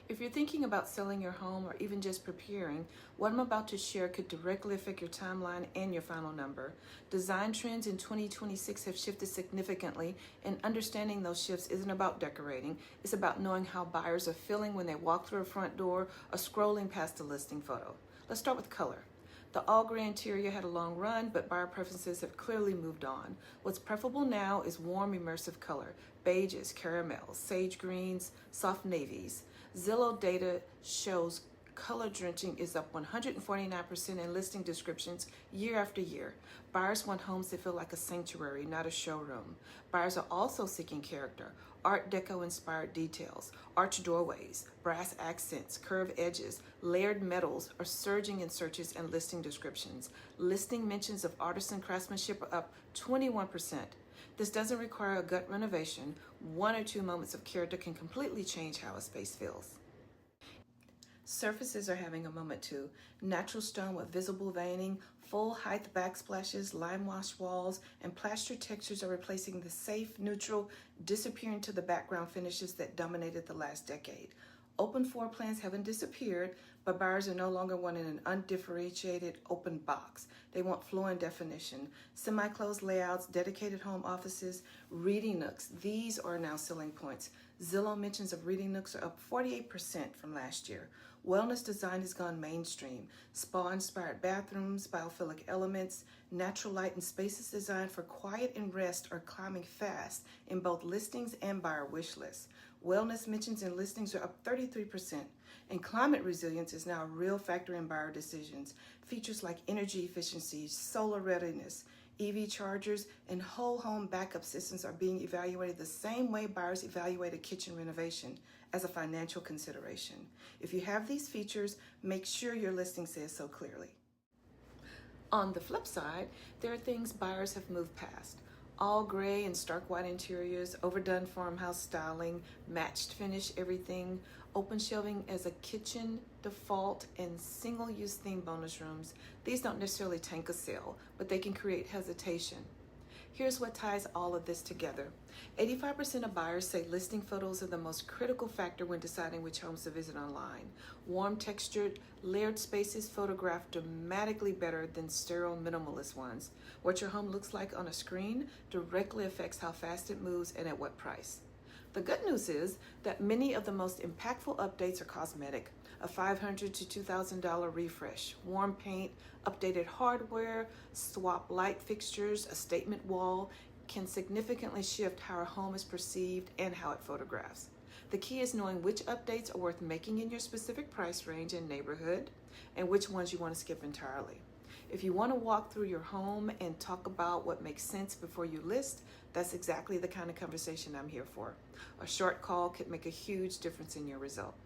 If you're thinking about selling your home or even just preparing, what I'm about to share could directly affect your timeline and your final number. Design trends in 2026 have shifted significantly, and understanding those shifts isn't about decorating, it's about knowing how buyers are feeling when they walk through a front door or scrolling past a listing photo. Let's start with color. The all gray interior had a long run, but buyer preferences have clearly moved on. What's preferable now is warm, immersive color, beiges, caramels, sage greens, soft navies. Zillow data shows color drenching is up 149% in listing descriptions year after year. Buyers want homes that feel like a sanctuary, not a showroom. Buyers are also seeking character, Art Deco inspired details, arch doorways, brass accents, curved edges, layered metals are surging in searches and listing descriptions. Listing mentions of artisan craftsmanship are up 21%. This doesn't require a gut renovation. One or two moments of character can completely change how a space feels. Surfaces are having a moment too. Natural stone with visible veining, full height backsplashes, lime wash walls, and plaster textures are replacing the safe, neutral, disappearing to the background finishes that dominated the last decade. Open floor plans haven't disappeared, but buyers are no longer wanting an undifferentiated open box. They want flow and definition. Semi-closed layouts, dedicated home offices, reading nooks. These are now selling points. Zillow mentions of reading nooks are up 48% from last year. Wellness design has gone mainstream. Spa-inspired bathrooms, biophilic elements, natural light and spaces designed for quiet and rest are climbing fast in both listings and buyer wish lists. Wellness mentions in listings are up 33%, and climate resilience is now a real factor in buyer decisions. Features like energy efficiency, solar readiness, EV chargers, and whole home backup systems are being evaluated the same way buyers evaluate a kitchen renovation, as a financial consideration. If you have these features, make sure your listing says so clearly. On the flip side, there are things buyers have moved past. All gray and stark white interiors, overdone farmhouse styling, matched finish everything, open shelving as a kitchen default, and single-use theme bonus rooms. These don't necessarily tank a sale, but they can create hesitation. Here's what ties all of this together. 85% of buyers say listing photos are the most critical factor when deciding which homes to visit online. Warm textured, layered spaces photograph dramatically better than sterile minimalist ones. What your home looks like on a screen directly affects how fast it moves and at what price. The good news is that many of the most impactful updates are cosmetic. A $500 to $2,000 refresh, warm paint, updated hardware, swap light fixtures, a statement wall can significantly shift how a home is perceived and how it photographs. The key is knowing which updates are worth making in your specific price range and neighborhood, and which ones you want to skip entirely. If you want to walk through your home and talk about what makes sense before you list, that's exactly the kind of conversation I'm here for. A short call could make a huge difference in your result.